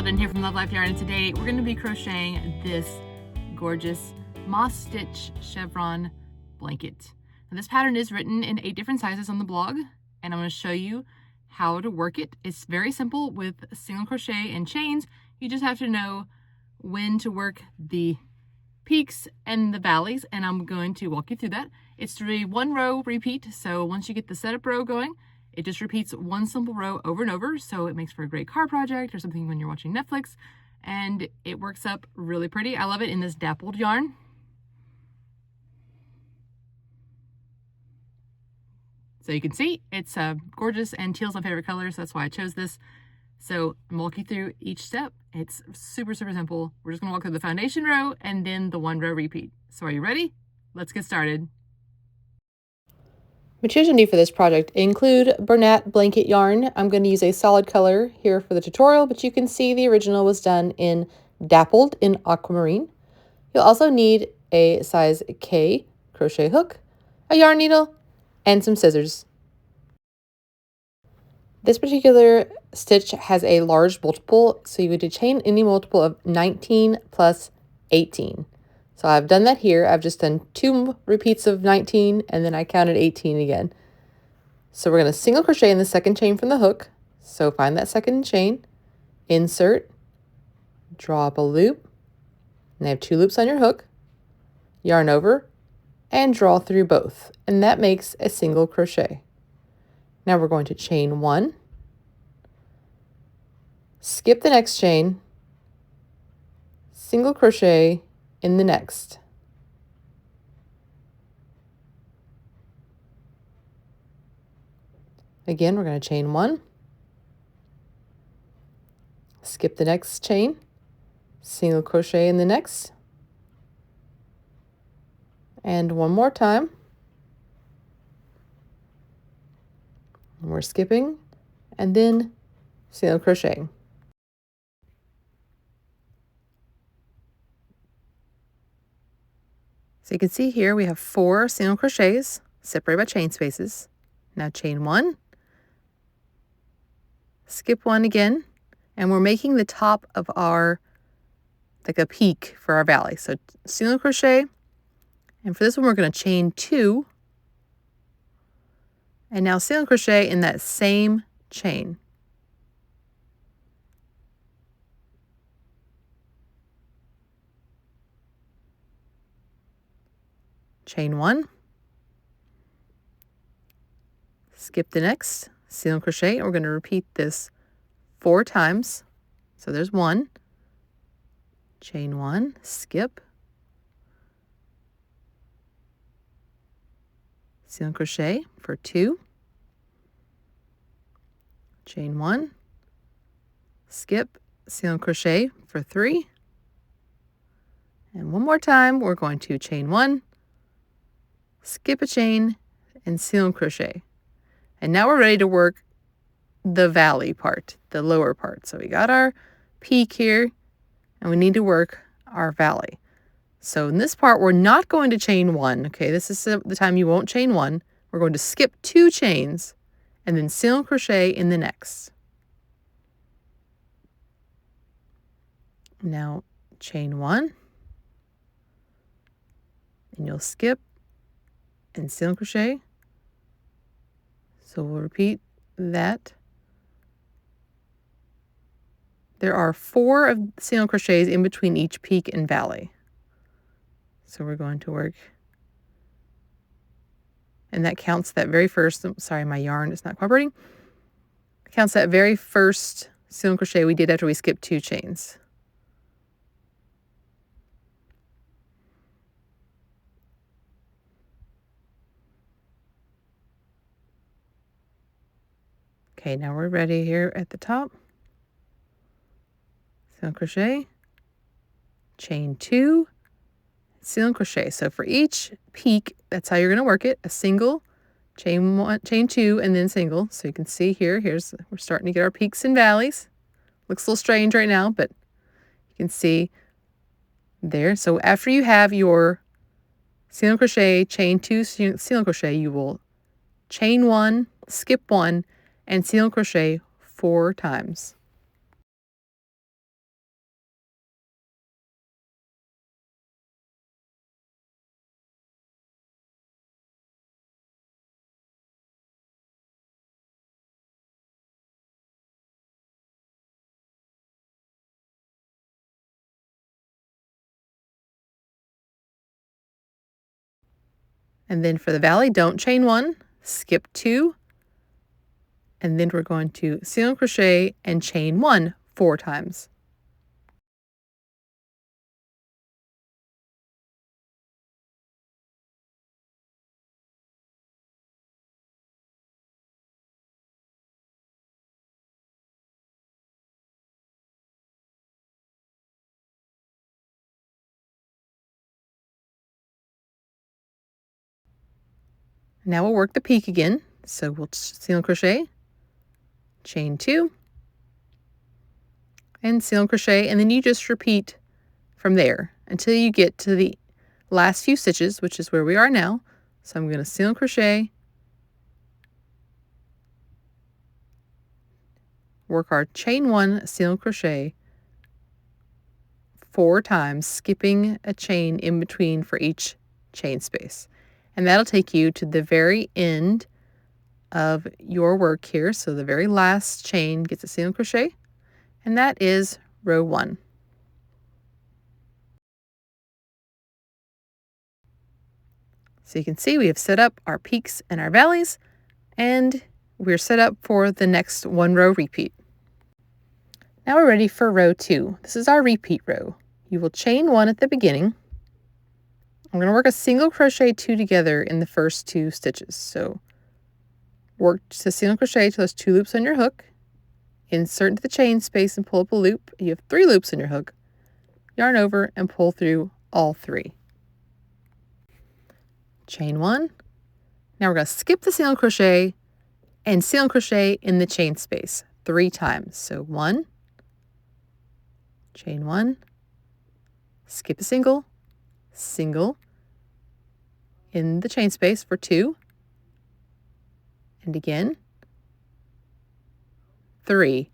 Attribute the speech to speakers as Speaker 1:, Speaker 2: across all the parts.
Speaker 1: Saladin here from Love Life Yarn, and today we're going to be crocheting this gorgeous moss stitch chevron blanket. Now, this pattern is written in 8 different sizes on the blog, and I'm going to show you how to work it. It's very simple with single crochet and chains. You just have to know when to work the peaks and the valleys, and I'm going to walk you through that. It's a 1 row repeat, so once you get the setup row going, it just repeats 1 simple row over and over, so it makes for a great car project or something when you're watching Netflix, and it works up really pretty. I love it in this dappled yarn. So you can see it's gorgeous, and teal's my favorite color, so that's why I chose this. So I'm walking through each step. It's super, super simple. We're just gonna walk through the foundation row and then the 1 row repeat. So are you ready? Let's get started.
Speaker 2: Materials you'll need for this project include Bernat blanket yarn. I'm going to use a solid color here for the tutorial, but you can see the original was done in dappled in aquamarine. You'll also need a size K crochet hook, a yarn needle, and some scissors. This particular stitch has a large multiple, so you would chain any multiple of 19 plus 18. So I've done that here. I've just done 2 repeats of 19 and then I counted 18 again. So we're going to single crochet in the second chain from the hook. So find that second chain, insert, draw up a loop, and I have 2 loops on your hook, yarn over, and draw through both. And that makes a single crochet. Now we're going to chain 1, skip the next chain, single crochet in the next. Again, we're going to chain 1, skip the next chain, single crochet in the next, and one more time. We're skipping and then single crocheting. So you can see here we have 4 single crochets separated by chain spaces. Now chain 1, skip 1 again, and we're making the top of our, like a peak for our valley. So single crochet, and for this one we're going to chain 2, and now single crochet in that same chain. Chain 1, skip the next, single crochet, and we're going to repeat this 4 times. So there's 1, chain 1, skip, single crochet for 2, chain 1, skip, single crochet for 3, and one more time we're going to chain 1, skip a chain, and single crochet. And now we're ready to work the valley part, the lower part. So we got our peak here, and we need to work our valley. So in this part, we're not going to chain 1. Okay, this is the time you won't chain 1. We're going to skip 2 chains and then single crochet in the next. Now chain 1, and you'll skip and single crochet. So we'll repeat that. There are 4 of single crochets in between each peak and valley. So we're going to work, and that counts that very first, sorry, my yarn is not cooperating. Counts that very first single crochet we did after we skipped 2 chains. Okay, now we're ready here at the top. Single crochet, chain 2, single crochet. So for each peak, that's how you're going to work it. A single, chain 1, chain 2, and then single. So you can see here, we're starting to get our peaks and valleys. Looks a little strange right now, but you can see there. So after you have your single crochet, chain 2, single crochet, you will chain 1, skip 1, and single crochet 4 times. And then for the valley, don't chain 1, skip 2, and then we're going to single crochet and chain 1 4 times. Now we'll work the peak again. So we'll single crochet, chain 2, and single crochet, and then you just repeat from there until you get to the last few stitches, which is where we are now. So I'm going to single crochet, work our chain 1, single crochet 4 times, skipping a chain in between for each chain space. And that'll take you to the very end of your work here. So the very last chain gets a single crochet, and that is row 1. So you can see we have set up our peaks and our valleys, and we're set up for the next 1 row repeat. Now we're ready for row 2. This is our repeat row. You will chain 1 at the beginning. I'm going to work a single crochet 2 together in the first 2 stitches. So work to single crochet to those 2 loops on your hook, insert into the chain space and pull up a loop. You have 3 loops in your hook, yarn over and pull through all 3. Chain 1. Now we're going to skip the single crochet and single crochet in the chain space 3 times. So 1, chain 1, skip a single, single in the chain space for 2, and again 3.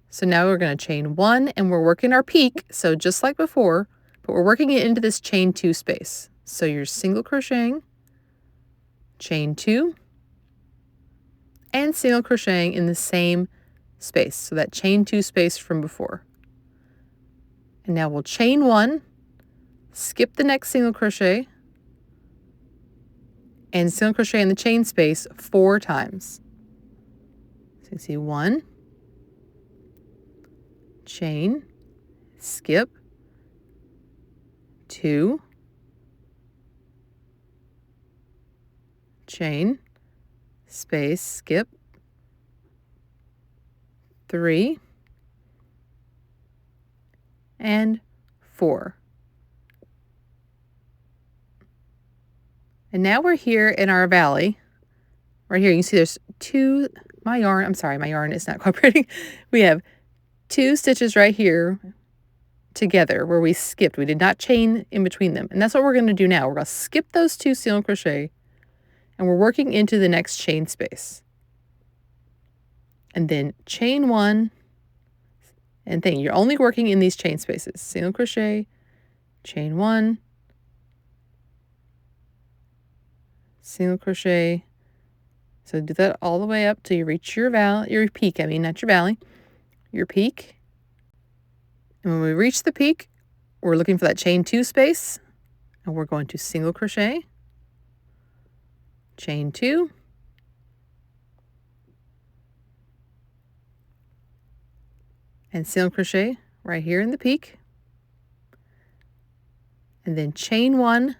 Speaker 2: So now we're going to chain 1 and we're working our peak, so just like before, but we're working it into this chain 2 space. So you're single crocheting, chain 2, and single crocheting in the same space, so that chain 2 space from before. And now we'll chain 1, skip the next single crochet, and single crochet in the chain space 4 times. So you see 1, chain, skip, 2, chain, space, skip, 3, and 4. And now we're here in our valley. Right here, you can see there's 2, my yarn is not cooperating. We have 2 stitches right here together where we skipped. We did not chain in between them. And that's what we're going to do now. We're going to skip those 2 single crochet, and we're working into the next chain space. And then chain 1, and then you're only working in these chain spaces. Single crochet, chain 1, single crochet. So do that all the way up till you reach your peak, not your valley, your peak. And when we reach the peak, we're looking for that chain 2 space, and we're going to single crochet, chain 2, and single crochet right here in the peak, and then chain 1,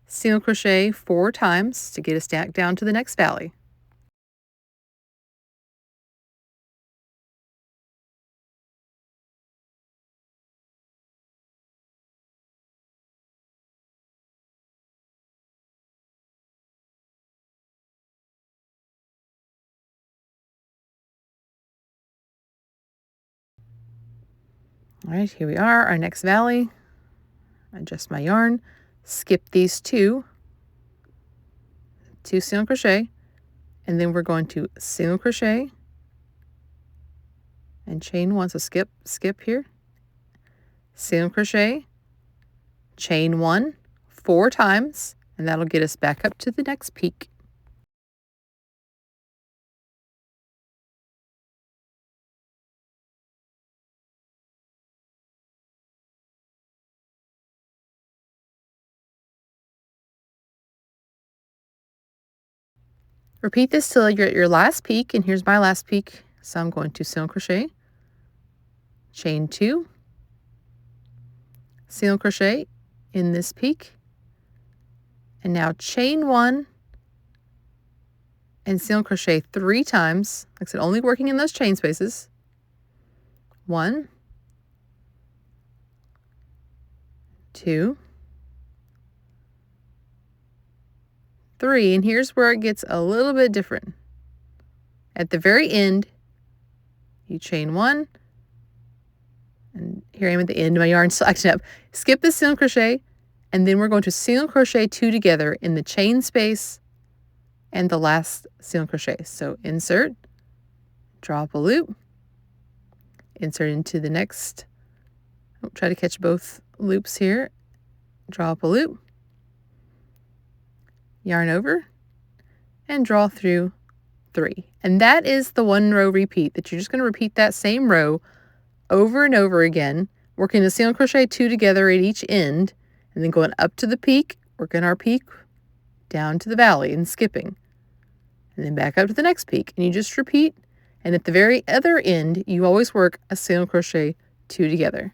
Speaker 2: single crochet 4 times to get us down to the next valley. All right, here we are, our next valley. Adjust my yarn, skip these 2 single crochet, and then we're going to single crochet and chain 1. So skip here, single crochet, chain 1 4 times, and that'll get us back up to the next peak. Repeat this till you're at your last peak, and here's my last peak. So I'm going to single crochet, chain 2, single crochet in this peak, and now chain 1 and single crochet 3 times. Like I said, only working in those chain spaces. 1, 2, 3, and here's where it gets a little bit different. At the very end, you chain 1, and here I am at the end of my yarn still acting up. Skip the single crochet, and then we're going to single crochet 2 together in the chain space and the last single crochet. So insert, draw up a loop, insert into the next, try to catch both loops here, draw up a loop, yarn over, and draw through 3. And that is the 1 row repeat, that you're just going to repeat that same row over and over again, working a single crochet 2 together at each end, and then going up to the peak, working our peak, down to the valley and skipping, and then back up to the next peak, and you just repeat. And at the very other end, you always work a single crochet 2 together.